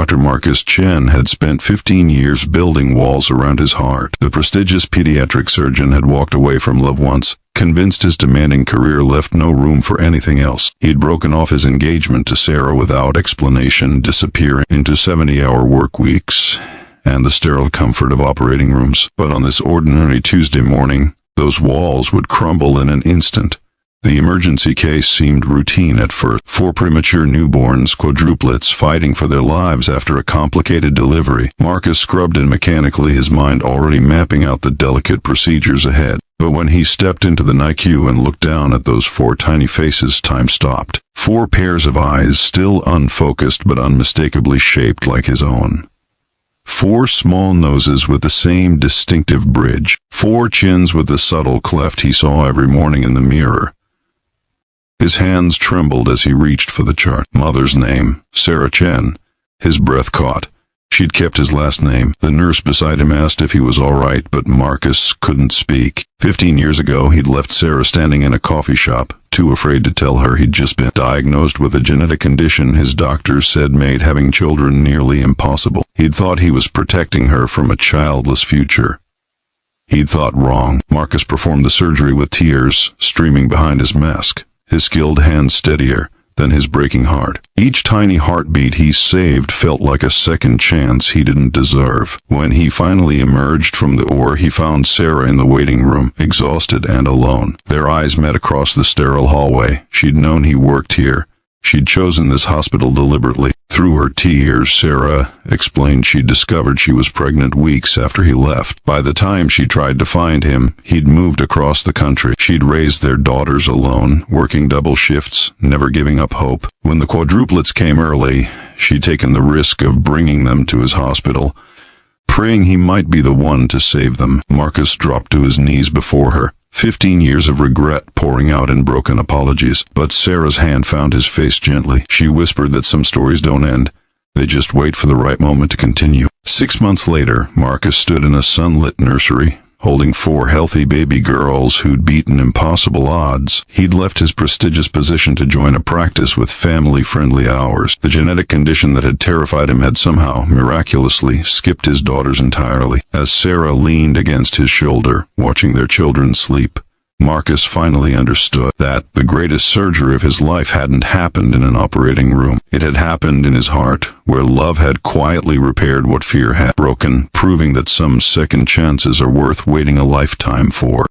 Dr. Marcus Chen had spent 15 years building walls around his heart. The prestigious pediatric surgeon had walked away from love once, convinced his demanding career left no room for anything else. He'd broken off his engagement to Sarah without explanation, disappearing into 70-hour work weeks and the sterile comfort of operating rooms. But on this ordinary Tuesday morning, those walls would crumble in an instant. The emergency case seemed routine at first. 4 premature newborns, quadruplets, fighting for their lives after a complicated delivery. Marcus scrubbed in mechanically, his mind already mapping out the delicate procedures ahead. But when he stepped into the NICU and looked down at those 4 tiny faces, time stopped. 4 pairs of eyes, still unfocused but unmistakably shaped like his own. 4 small noses with the same distinctive bridge. 4 chins with the subtle cleft he saw every morning in the mirror. His hands trembled as he reached for the chart. Mother's name, Sarah Chen. His breath caught. She'd kept his last name. The nurse beside him asked if he was all right, but Marcus couldn't speak. 15 years ago, he'd left Sarah standing in a coffee shop, too afraid to tell her he'd just been diagnosed with a genetic condition his doctors said made having children nearly impossible. He'd thought he was protecting her from a childless future. He'd thought wrong. Marcus performed the surgery with tears streaming behind his mask, his skilled hands steadier than his breaking heart. Each tiny heartbeat he saved felt like a second chance he didn't deserve. When he finally emerged from the OR, he found Sarah in the waiting room, exhausted and alone. Their eyes met across the sterile hallway. She'd known he worked here. She'd chosen this hospital deliberately. Through her tears, Sarah explained she'd discovered she was pregnant weeks after he left. By the time she tried to find him, he'd moved across the country. She'd raised their daughters alone, working double shifts, never giving up hope. When the quadruplets came early, she'd taken the risk of bringing them to his hospital, praying he might be the one to save them. Marcus dropped to his knees before her. 15 years of regret pouring out in broken apologies. But Sarah's hand found his face gently. She whispered that some stories don't end. They just wait for the right moment to continue. 6 months later, Marcus stood in a sunlit nursery, holding 4 healthy baby girls who'd beaten impossible odds. He'd left his prestigious position to join a practice with family-friendly hours. The genetic condition that had terrified him had somehow, miraculously, skipped his daughters entirely. As Sarah leaned against his shoulder, watching their children sleep, Marcus finally understood that the greatest surgery of his life hadn't happened in an operating room. It had happened in his heart, where love had quietly repaired what fear had broken, proving that some second chances are worth waiting a lifetime for.